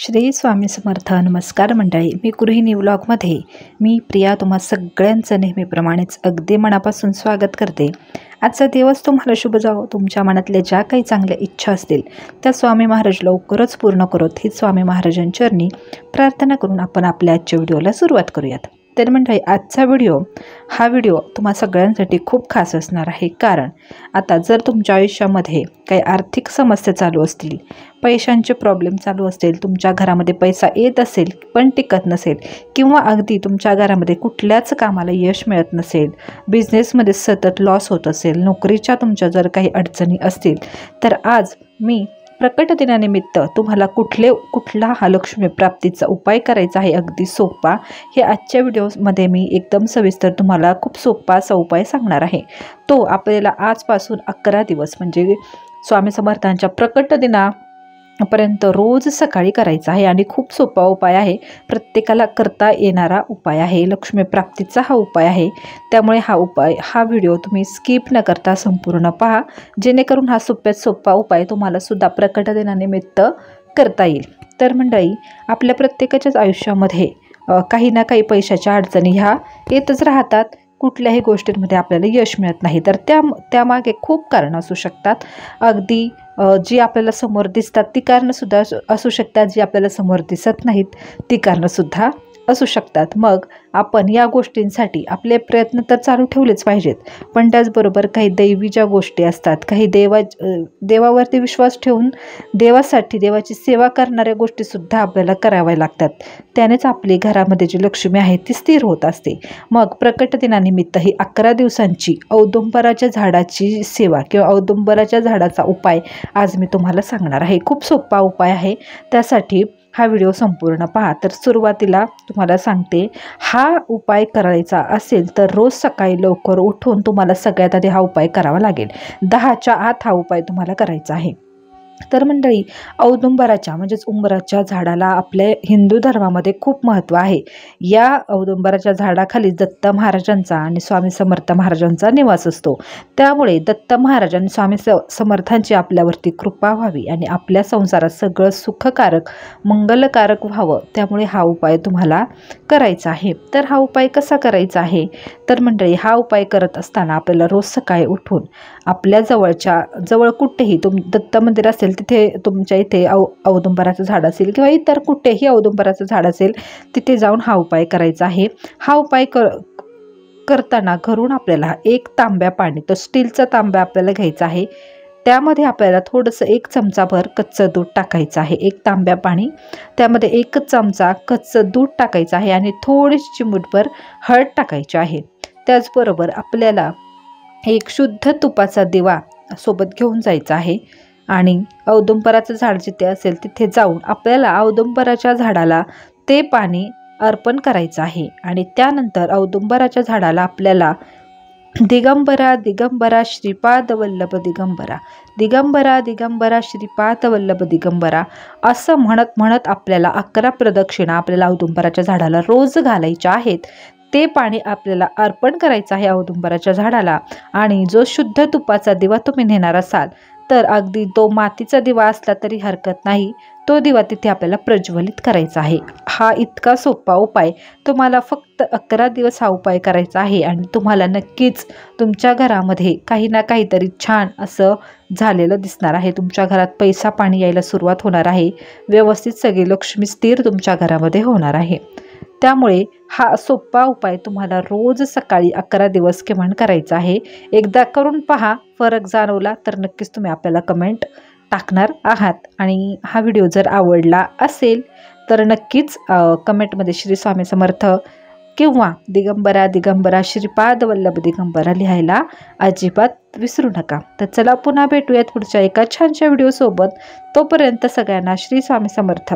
श्री स्वामी समर्थ. नमस्कार मंडळी, मी गृहिणी व्लॉगमध्ये मी प्रिया तुम्हा सगळ्यांचं नेहमीप्रमाणेच अगदी मनापासून स्वागत करते. आजचा दिवस तुम्हाला शुभ जावो. तुमच्या मनातल्या ज्या काही चांगल्या इच्छा असतील त्या स्वामी महाराज लवकरच पूर्ण करोत ही स्वामी महाराजांचरणी प्रार्थना करून आपण आपल्या आजच्या व्हिडिओला सुरुवात करूयात. तर मंडळी, आजचा हा व्हिडिओ तुम्हा सगळ्यांसाठी खूप खास असणार आहे. कारण आता जर तुमच्या आयुष्यामध्ये काही आर्थिक समस्या चालू असतील, पैशांचे प्रॉब्लेम चालू असतील, तुमच्या घरामध्ये पैसा येत असेल पण टिकत नसेल, किंवा अगदी तुमच्या घरामध्ये कुठल्याच कामाला यश मिळत नसेल, बिझनेसमध्ये सतत लॉस होत असेल, नोकरीच्या तुमच्या जर काही अडचणी असतील, तर आज मी प्रकट दिनानिमित्त तुम्हाला कुठला हा लक्ष्मी प्राप्तीचा उपाय करायचा आहे अगदी सोपा, हे आजच्या व्हिडिओमध्ये मी एकदम सविस्तर तुम्हाला खूप सोपा असा उपाय सांगणार आहे. तो आपल्याला आजपासून 11 दिवस म्हणजे स्वामी समर्थांच्या प्रकट दिनापर्यंत रोज सकाळी करायचा आहे. आणि खूप सोपा उपाय आहे, प्रत्येकाला करता येणारा उपाय आहे, लक्ष्मी प्राप्तीचा हा उपाय आहे. त्यामुळे हा व्हिडिओ तुम्ही स्किप न करता संपूर्ण पहा, जेणेकरून हा सोप्यात सोपा उपाय तुम्हाला सुद्धा प्रकट दिनानिमित्त करता येईल. तर मंडळी, आपल्या प्रत्येकाच्याच आयुष्यामध्ये काही ना काही पैशाच्या अडचणी ह्या येतच राहतात. कुठल्याही गोष्टींमध्ये आपल्याला यश मिळत नाही, तर त्यामागे खूप कारणं असू शकतात. अगदी जी आपल्याला समोर दिसतात ती कारणंसुद्धा असू शकतात, जी आपल्याला समोर दिसत नाहीत ती कारणंसुद्धा असू शकतात. मग आपण या गोष्टींसाठी आपले प्रयत्न तर चालू ठेवलेच पाहिजेत, पण त्याचबरोबर काही दैवी ज्या गोष्टी असतात, काही देवावरती विश्वास ठेवून देवाची सेवा करणाऱ्या गोष्टीसुद्धा आपल्याला कराव्या लागतात. त्यानेच आपली घरामध्ये जी लक्ष्मी आहे ती स्थिर होत असते. मग प्रकट दिनानिमित्त ही 11 दिवसांची औदुंबराच्या झाडाची सेवा किंवा औदुंबराच्या झाडाचा उपाय आज मी तुम्हाला सांगणार आहे. खूप सोपा उपाय आहे, त्यासाठी हा व्हिडिओ संपूर्ण पहा. तर सुरुवातीला तुम्हाला सांगते, हा उपाय करायचा असेल तर रोज सकाळी लवकर उठून तुम्हाला सगळ्यात आधी हा उपाय करावा लागेल. 10च्या आत हा उपाय तुम्हाला करायचा आहे. तर मंडळी, औदुंबराच्या म्हणजेच उंबराच्या झाडाला आपल्या हिंदू धर्मामध्ये खूप महत्त्व आहे. या औदुंबराच्या झाडाखाली दत्त महाराजांचा आणि स्वामी समर्थ महाराजांचा निवास असतो. त्यामुळे दत्त महाराज आणि स्वामी समर्थांची आपल्यावरती कृपा व्हावी आणि आपल्या संसारात सगळं सुखकारक मंगलकारक व्हावं, त्यामुळे हा उपाय तुम्हाला करायचा आहे. तर हा उपाय कसा करायचा आहे? तर मंडळी, हा उपाय करत असताना आपल्याला रोज सकाळी उठून आपल्या जवळ कुठेही दत्त मंदिर असेल तिथे, तुमच्या इथे औदुंबराचं झाड असेल किंवा इतर कुठेही औदुंबराचं झाड असेल तिथे जाऊन हा उपाय करायचा आहे. हा उपाय करताना घरून आपल्याला 1 तांब्या पाणी, तो स्टीलचा तांब्या आपल्याला घ्यायचा आहे. त्यामध्ये आपल्याला थोडंसं 1 चमचाभर कच्चं दूध टाकायचं आहे. 1 तांब्या पाणी, त्यामध्ये 1 चमचा कच्चं दूध टाकायचं आहे आणि थोडीशी चिमूटभर हळद टाकायची आहे. त्याचबरोबर आपल्याला 1 शुद्ध तुपाचा दिवा सोबत घेऊन जायचा आहे आणि औदुंबराचं झाड जिथे असेल तिथे जाऊन आपल्याला औदुंबराच्या झाडाला ते पाणी अर्पण करायचं आहे. आणि त्यानंतर औदुंबराच्या झाडाला आपल्याला दिगंबरा दिगंबरा श्रीपाद वल्लभ दिगंबरा, दिगंबरा दिगंबरा श्रीपाद वल्लभ दिगंबरा असं म्हणत आपल्याला 11 प्रदक्षिणा आपल्याला औदुंबराच्या झाडाला रोज घालायच्या आहेत. ते पाणी आपल्याला अर्पण करायचं आहे औदुंबराच्या झाडाला. आणि जो शुद्ध तुपाचा दिवा तुम्ही नेणार असाल तर अगदी तो मातीचा दिवा असला तरी हरकत नाही, तो दिवा तिथे आपल्याला प्रज्वलित करायचा आहे. हा इतका सोपा उपाय, तुम्हाला फक्त 11 दिवस हा उपाय करायचा आहे आणि तुम्हाला नक्कीच तुमच्या घरामध्ये काही ना काहीतरी छान असं झालेलं दिसणार आहे. तुमच्या घरात पैसा पाणी यायला सुरुवात होणार आहे, व्यवस्थित सगळी लक्ष्मी स्थिर तुमच्या घरामध्ये होणार आहे. त्यामुळे हा सोपा उपाय तुम्हाला रोज सकाळी 11 दिवस किमान करायचा आहे. एकदा करून पहा, फरक जाणवला तर नक्कीच तुम्ही आपल्याला कमेंट टाकणार आहात. आणि हा व्हिडिओ जर आवडला असेल तर नक्कीच कमेंटमध्ये श्री स्वामी समर्थ किंवा दिगंबरा दिगंबरा श्रीपाद वल्लभ दिगंबरा लिहायला अजिबात विसरू नका. तर चला पुन्हा भेटूयात पुढच्या एका छानशा व्हिडिओसोबत. तोपर्यंत सगळ्यांना श्री स्वामी समर्थ.